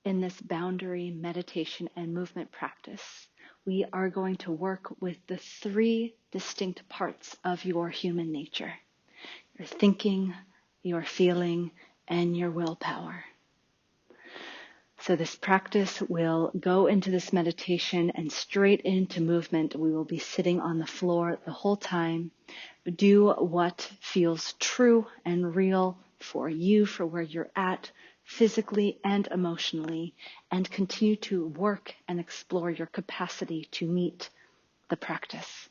in this boundary meditation and movement practice, we are going to work with the three distinct parts of your human nature: your thinking, your feeling, and your willpower. So this practice will go into this meditation and straight into movement. We will be sitting on the floor the whole time. Do what feels true and real for you, for where you're at, physically and emotionally, and continue to work and explore your capacity to meet the practice.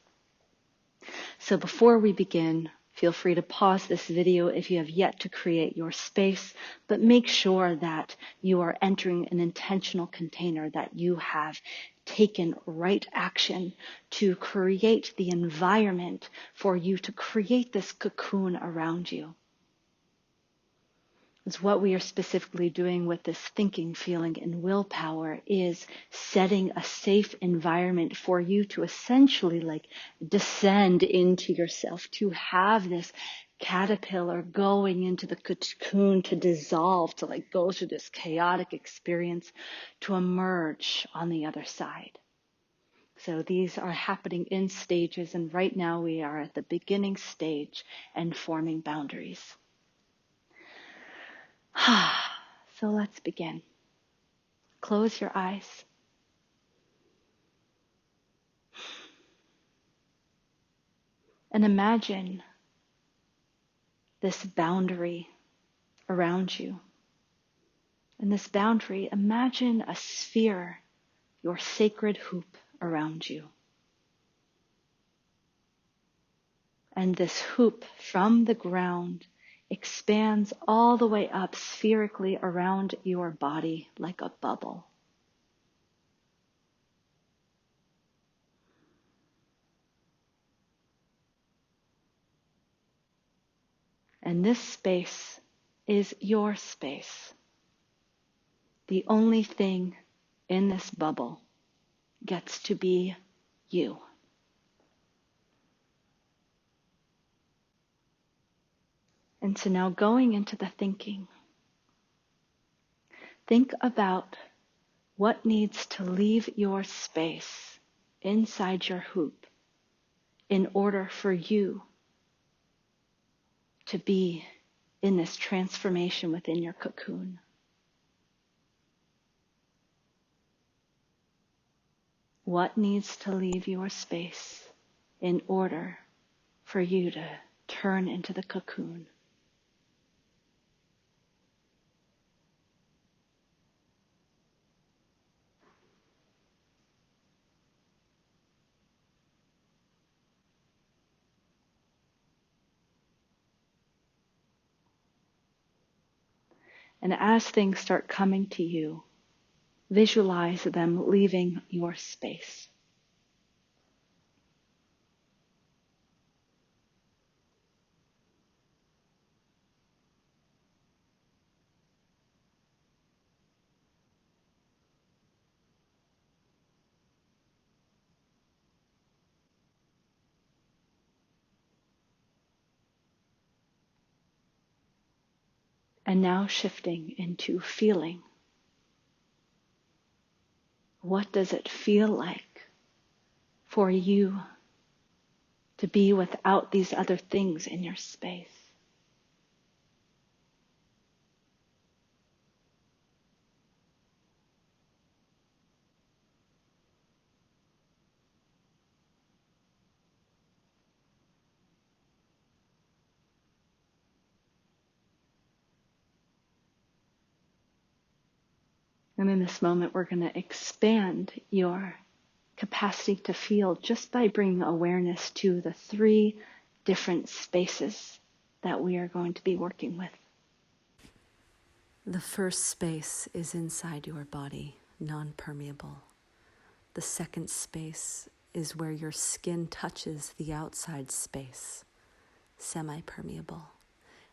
So before we begin, feel free to pause this video if you have yet to create your space, but make sure that you are entering an intentional container, that you have taken right action to create the environment for you to create this cocoon around you. Is what we are specifically doing with this thinking, feeling, and willpower is setting a safe environment for you to essentially descend into yourself, to have this caterpillar going into the cocoon, to dissolve, to go through this chaotic experience, to emerge on the other side. So these are happening in stages, and right now we are at the beginning stage and forming boundaries. So let's begin. Close your eyes. And imagine this boundary around you. And this boundary, imagine a sphere, your sacred hoop around you. And this hoop from the ground expands all the way up spherically around your body like a bubble. And this space is your space. The only thing in this bubble gets to be you. And so now going into the thinking, think about what needs to leave your space inside your hoop in order for you to be in this transformation within your cocoon. What needs to leave your space in order for you to turn into the cocoon? And as things start coming to you, visualize them leaving your space. And now shifting into feeling. What does it feel like for you to be without these other things in your space? And in this moment, we're going to expand your capacity to feel just by bringing awareness to the three different spaces that we are going to be working with. The first space is inside your body, non-permeable. The second space is where your skin touches the outside space, semi-permeable.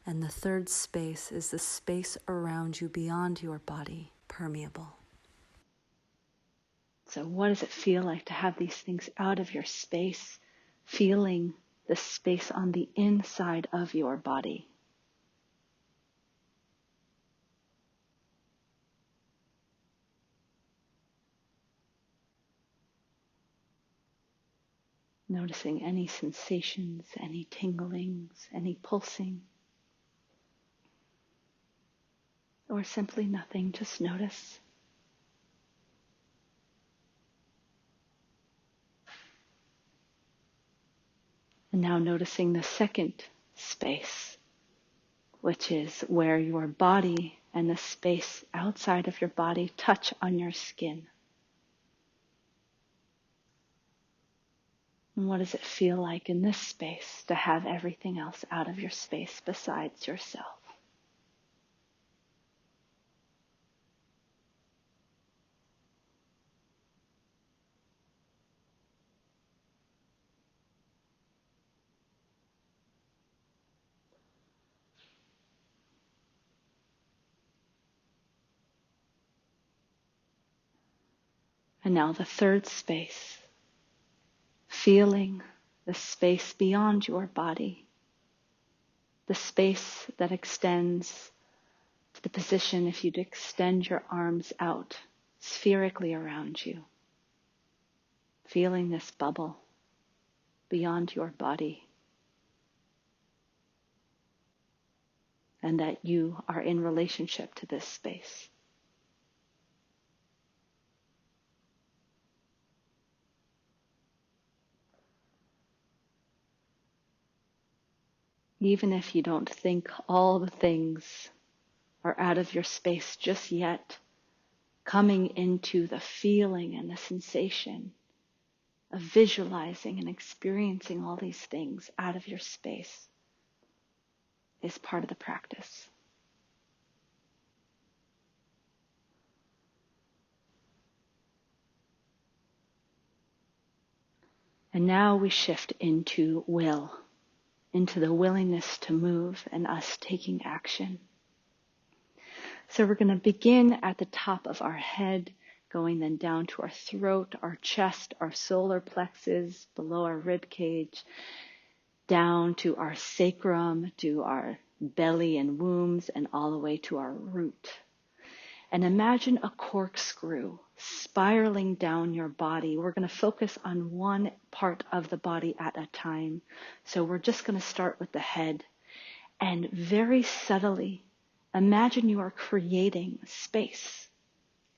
And the third space is the space around you beyond your body, permeable. So what does it feel like to have these things out of your space, feeling the space on the inside of your body? Noticing any sensations, any tinglings, any pulsing, or simply nothing, just notice. And now noticing the second space, which is where your body and the space outside of your body touch on your skin. And what does it feel like in this space to have everything else out of your space besides yourself? And now the third space, feeling the space beyond your body, the space that extends to the position if you'd extend your arms out spherically around you, feeling this bubble beyond your body, and that you are in relationship to this space. Even if you don't think all the things are out of your space just yet, coming into the feeling and the sensation of visualizing and experiencing all these things out of your space is part of the practice. And now we shift into will, into the willingness to move and us taking action. So we're going to begin at the top of our head, going then down to our throat, our chest, our solar plexus, below our rib cage, down to our sacrum, to our belly and wombs, and all the way to our root. And imagine a corkscrew spiraling down your body. We're going to focus on one part of the body at a time. So we're just going to start with the head. And very subtly, imagine you are creating space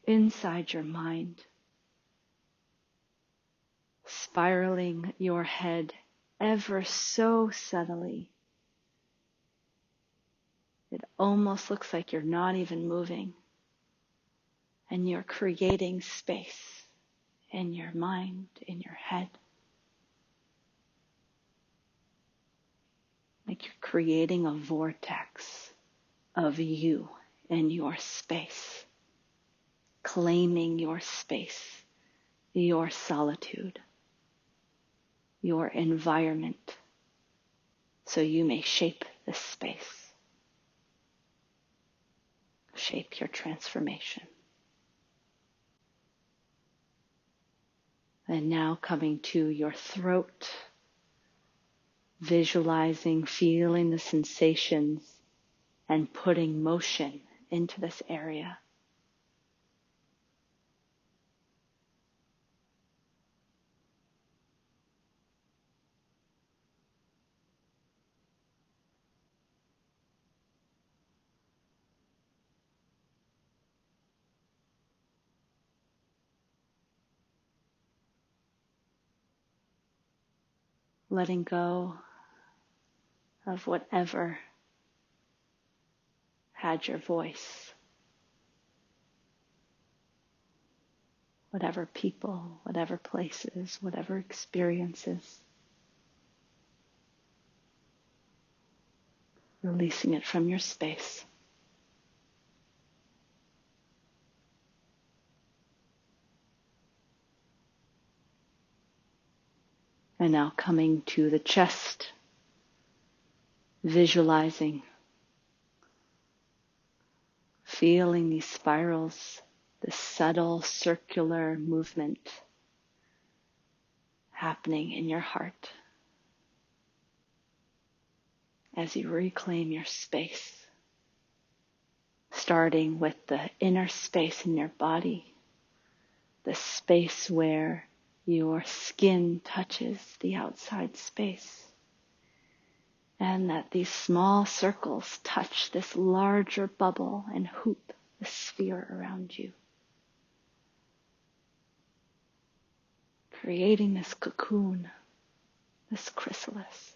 inside your mind, spiraling your head ever so subtly. It almost looks like you're not even moving. And you're creating space in your mind, in your head. Like you're creating a vortex of you in your space. Claiming your space, your solitude, your environment, so you may shape this space. Shape your transformation. And now coming to your throat, visualizing, feeling the sensations, and putting motion into this area. Letting go of whatever had your voice. Whatever people, whatever places, whatever experiences. Releasing it from your space. And now coming to the chest, visualizing, feeling these spirals, this subtle circular movement happening in your heart as you reclaim your space, starting with the inner space in your body, the space where your skin touches the outside space, and that these small circles touch this larger bubble and hoop, the sphere around you, creating this cocoon, this chrysalis.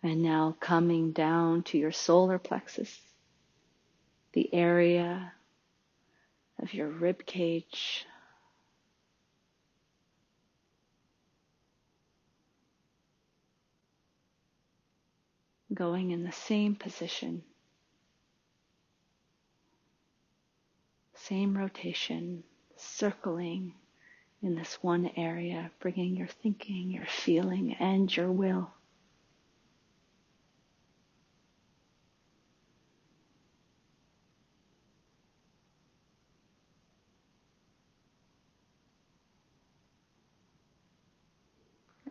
And now coming down to your solar plexus, the area of your rib cage, going in the same position, same rotation, circling in this one area, bringing your thinking, your feeling, and your will.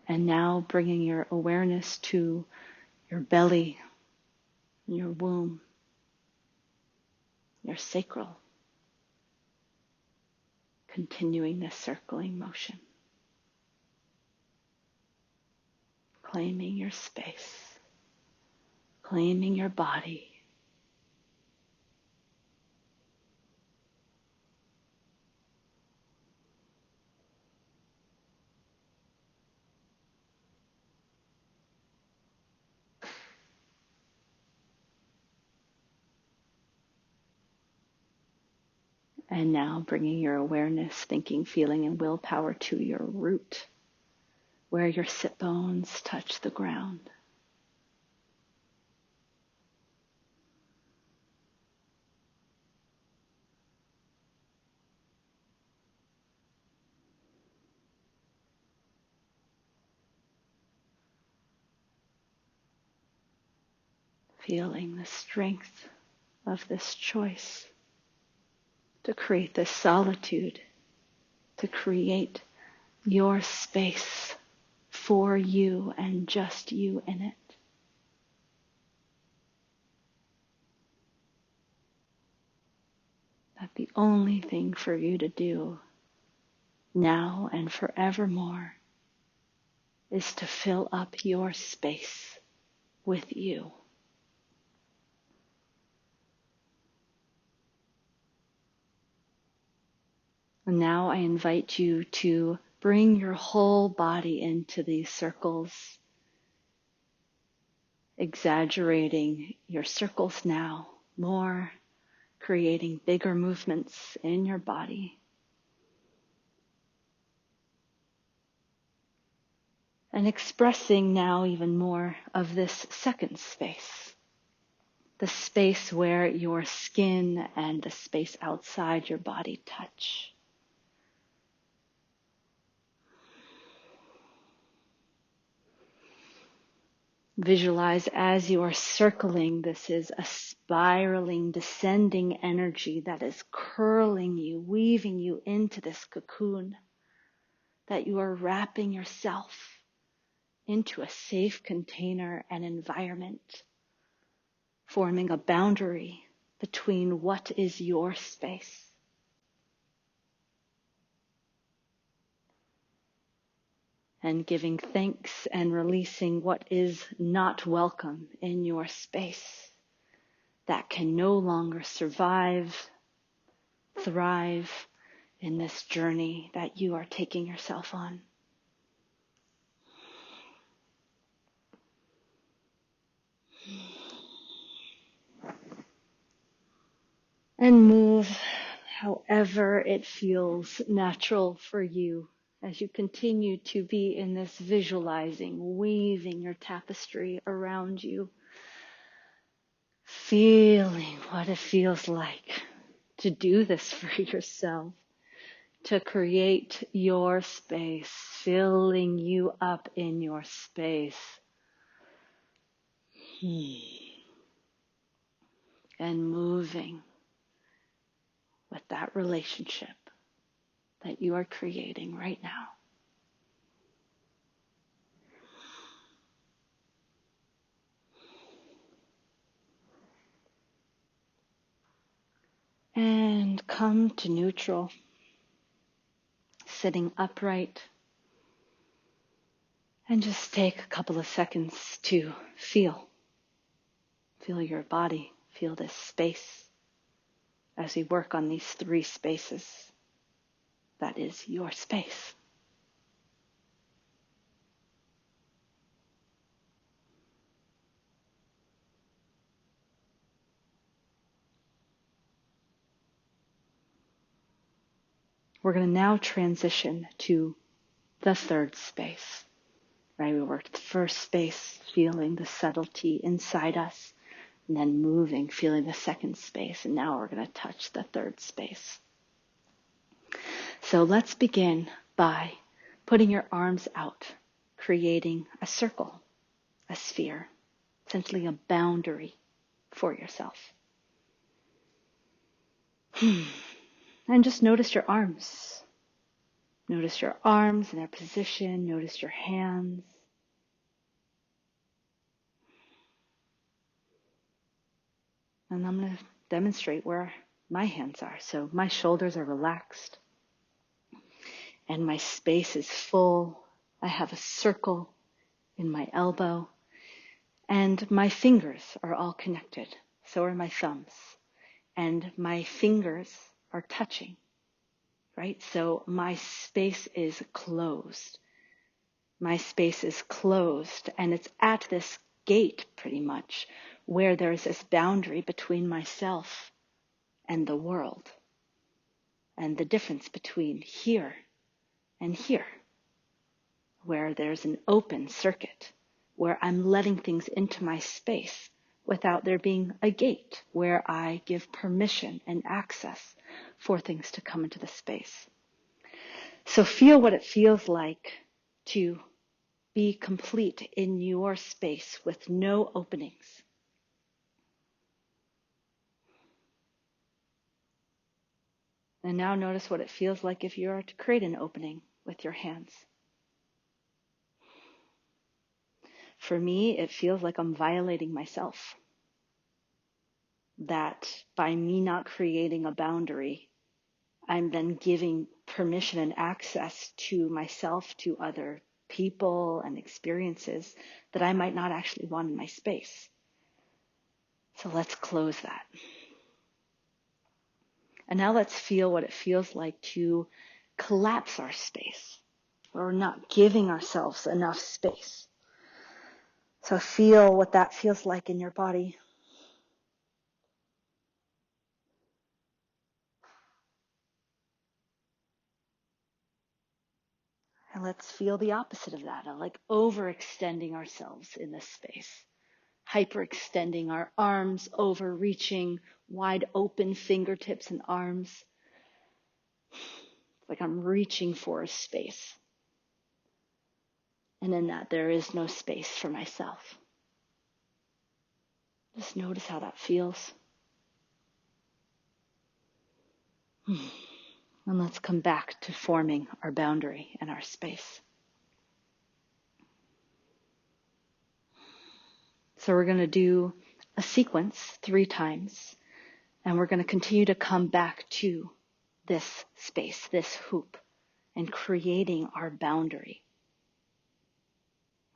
And now bringing your awareness to your belly, your womb, your sacral, continuing this circling motion, claiming your space, claiming your body. And now bringing your awareness, thinking, feeling, and willpower to your root, where your sit bones touch the ground. Feeling the strength of this choice to create this solitude, to create your space for you and just you in it. That the only thing for you to do now and forevermore is to fill up your space with you. And now I invite you to bring your whole body into these circles, exaggerating your circles now more, creating bigger movements in your body. And expressing now even more of this second space, the space where your skin and the space outside your body touch. Visualize as you are circling, this is a spiraling, descending energy that is curling you, weaving you into this cocoon, that you are wrapping yourself into a safe container and environment, forming a boundary between what is your space. And giving thanks and releasing what is not welcome in your space, that can no longer survive, thrive in this journey that you are taking yourself on. And move however it feels natural for you as you continue to be in this visualizing, weaving your tapestry around you, feeling what it feels like to do this for yourself, to create your space, filling you up in your space. And moving with that relationship that you are creating right now. And come to neutral, sitting upright, and just take a couple of seconds to feel your body, feel this space as we work on these 3 spaces. That is your space. We're going to now transition to the 3rd space, right? We worked the first space, feeling the subtlety inside us, and then moving, feeling the 2nd space, and now we're going to touch the 3rd space. So let's begin by putting your arms out, creating a circle, a sphere, essentially a boundary for yourself. And just notice your arms. Notice your arms and their position. Notice your hands. And I'm going to demonstrate where my hands are. So my shoulders are relaxed and my space is full. I have a circle in my elbow and my fingers are all connected. So are my thumbs. And my fingers are touching, right? So my space is closed. My space is closed and it's at this gate pretty much where there's this boundary between myself and the world and the difference between here and here, where there's an open circuit where I'm letting things into my space without there being a gate where I give permission and access for things to come into the space. So feel what it feels like to be complete in your space with no openings. And now notice what it feels like if you are to create an opening with your hands. For me, it feels like I'm violating myself. That by me not creating a boundary, I'm then giving permission and access to myself, to other people and experiences that I might not actually want in my space. So let's close that. And now let's feel what it feels like to collapse our space, or not giving ourselves enough space. So feel what that feels like in your body. And let's feel the opposite of that, like overextending ourselves in this space. Hyperextending our arms, overreaching, wide open fingertips and arms. Like I'm reaching for a space. And in that, there is no space for myself. Just notice how that feels. And let's come back to forming our boundary and our space. So we're going to do a sequence 3 times, and we're going to continue to come back to this space, this hoop, and creating our boundary.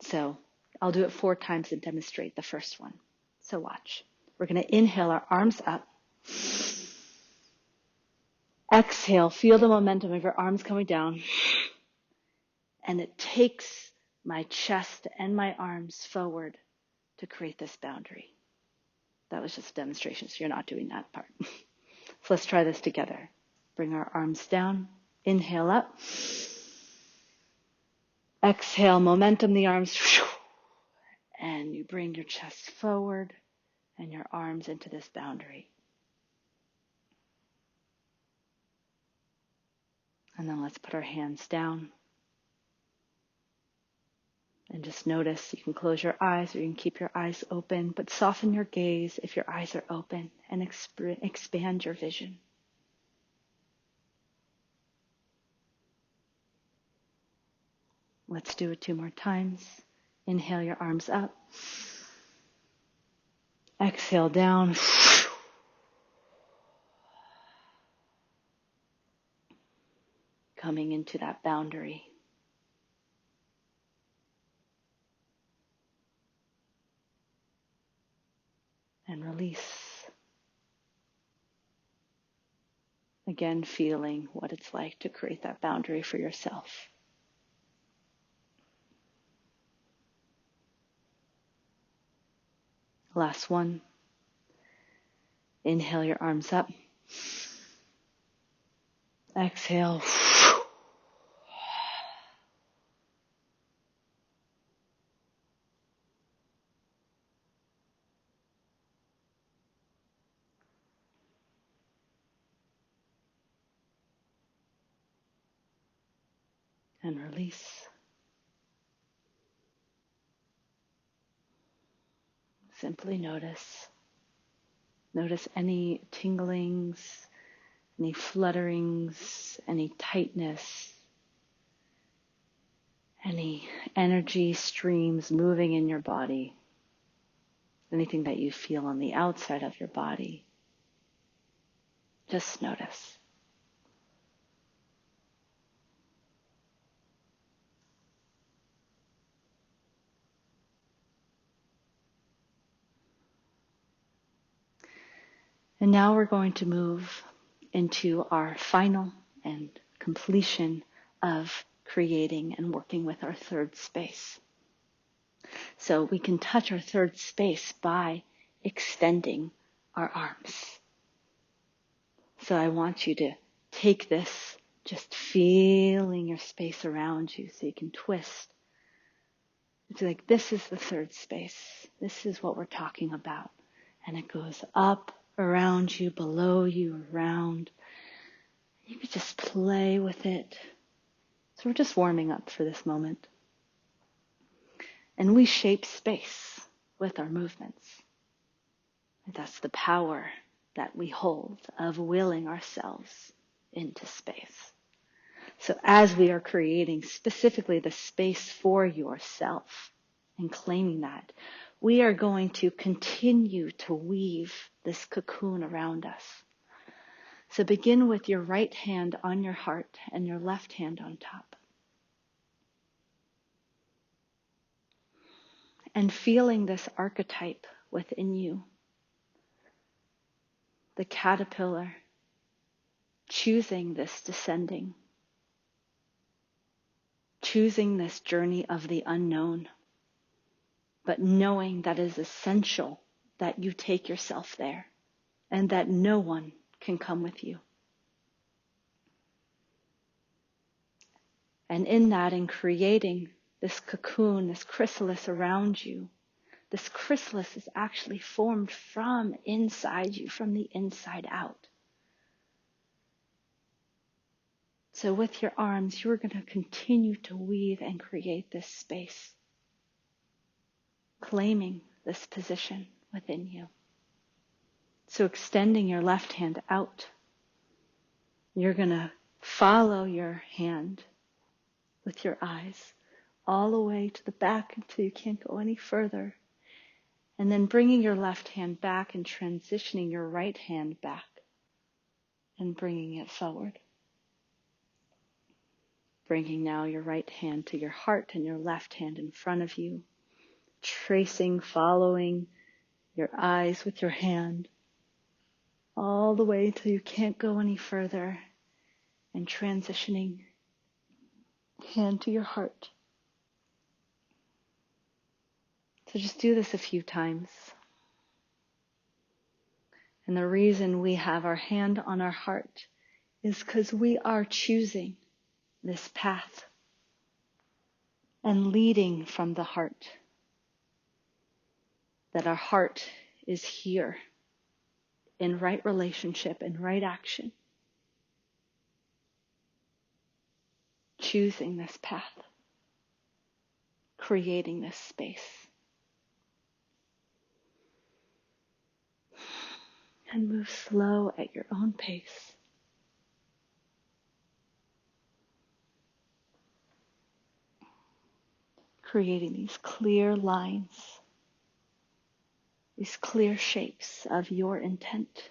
So I'll do it 4 times and demonstrate the first one. So watch. We're going to inhale our arms up. Exhale, feel the momentum of your arms coming down. And it takes my chest and my arms forward to create this boundary. That was just a demonstration, so you're not doing that part. So let's try this together. Bring our arms down. Inhale up. Exhale, momentum the arms. And you bring your chest forward and your arms into this boundary. And then let's put our hands down. And just notice, you can close your eyes or you can keep your eyes open, but soften your gaze if your eyes are open and expand your vision. Let's do it 2 more times. Inhale your arms up. Exhale down. coming into that boundary. And release. Again, feeling what it's like to create that boundary for yourself. Last one. Inhale your arms up. Exhale. And release. Simply notice. Notice any tinglings, any flutterings, any tightness, any energy streams moving in your body, anything that you feel on the outside of your body. Just notice. And now we're going to move into our final and completion of creating and working with our third space. So we can touch our third space by extending our arms. So I want you to take this, just feeling your space around you so you can twist. It's like, this is the third space. This is what we're talking about. And it goes up, around you, below you, around. You could just play with it. So we're just warming up for this moment. And we shape space with our movements. And that's the power that we hold of willing ourselves into space. So as we are creating specifically the space for yourself and claiming that, we are going to continue to weave this cocoon around us. So begin with your right hand on your heart and your left hand on top. And feeling this archetype within you. The caterpillar choosing this descending. Choosing this journey of the unknown. But knowing that it is essential that you take yourself there. And that no one can come with you. And in that, in creating this cocoon, this chrysalis around you, this chrysalis is actually formed from inside you, from the inside out. So with your arms, you're going to continue to weave and create this space, claiming this position within you. So extending your left hand out, you're going to follow your hand with your eyes all the way to the back until you can't go any further. And then bringing your left hand back and transitioning your right hand back and bringing it forward. Bringing now your right hand to your heart and your left hand in front of you. Tracing, following your eyes with your hand all the way till you can't go any further. And transitioning hand to your heart. So just do this a few times. And the reason we have our hand on our heart is because we are choosing this path and leading from the heart. That our heart is here in right relationship and right action. Choosing this path. Creating this space. And move slow at your own pace. Creating these clear lines, these clear shapes of your intent.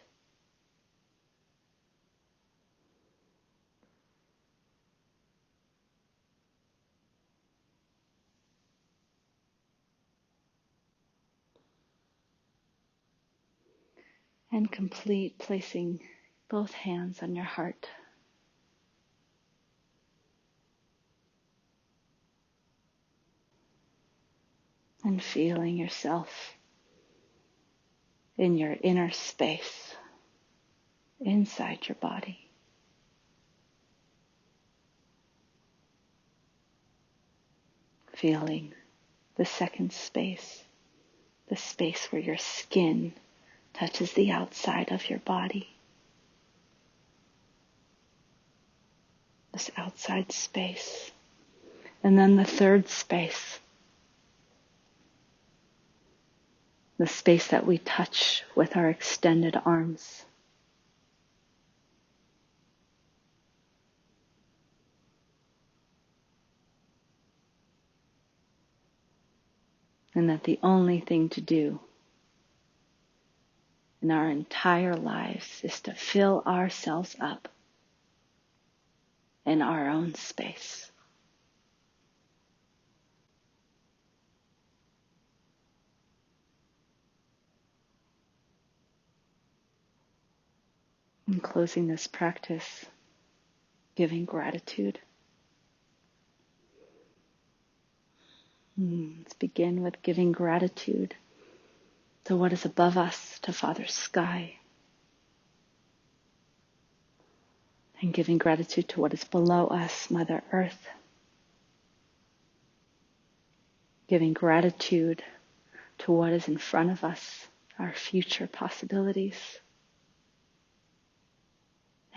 And complete, placing both hands on your heart. And feeling yourself in your inner space, inside your body. Feeling the second space, the space where your skin touches the outside of your body. This outside space. And then the third space, the space that we touch with our extended arms. And that the only thing to do in our entire lives is to fill ourselves up in our own space. In closing this practice, giving gratitude. Let's begin with giving gratitude to what is above us, to Father Sky. And giving gratitude to what is below us, Mother Earth. Giving gratitude to what is in front of us, our future possibilities.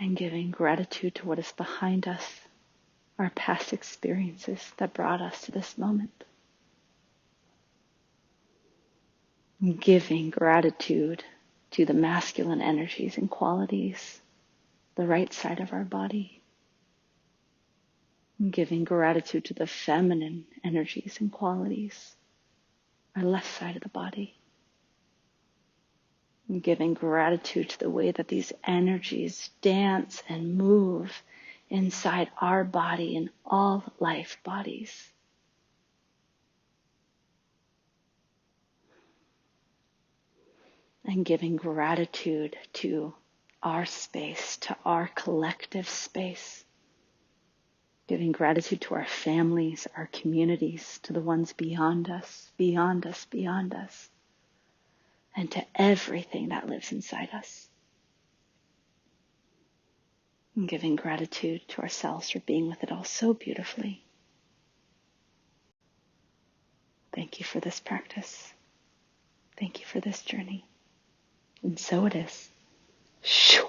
And giving gratitude to what is behind us, our past experiences that brought us to this moment. Giving gratitude to the masculine energies and qualities, the right side of our body. Giving gratitude to the feminine energies and qualities, our left side of the body. Giving gratitude to the way that these energies dance and move inside our body and all life bodies. And giving gratitude to our space, to our collective space. Giving gratitude to our families, our communities, to the ones beyond us, beyond us, beyond us. And to everything that lives inside us. And giving gratitude to ourselves for being with it all so beautifully. Thank you for this practice. Thank you for this journey. And so it is. Shoo.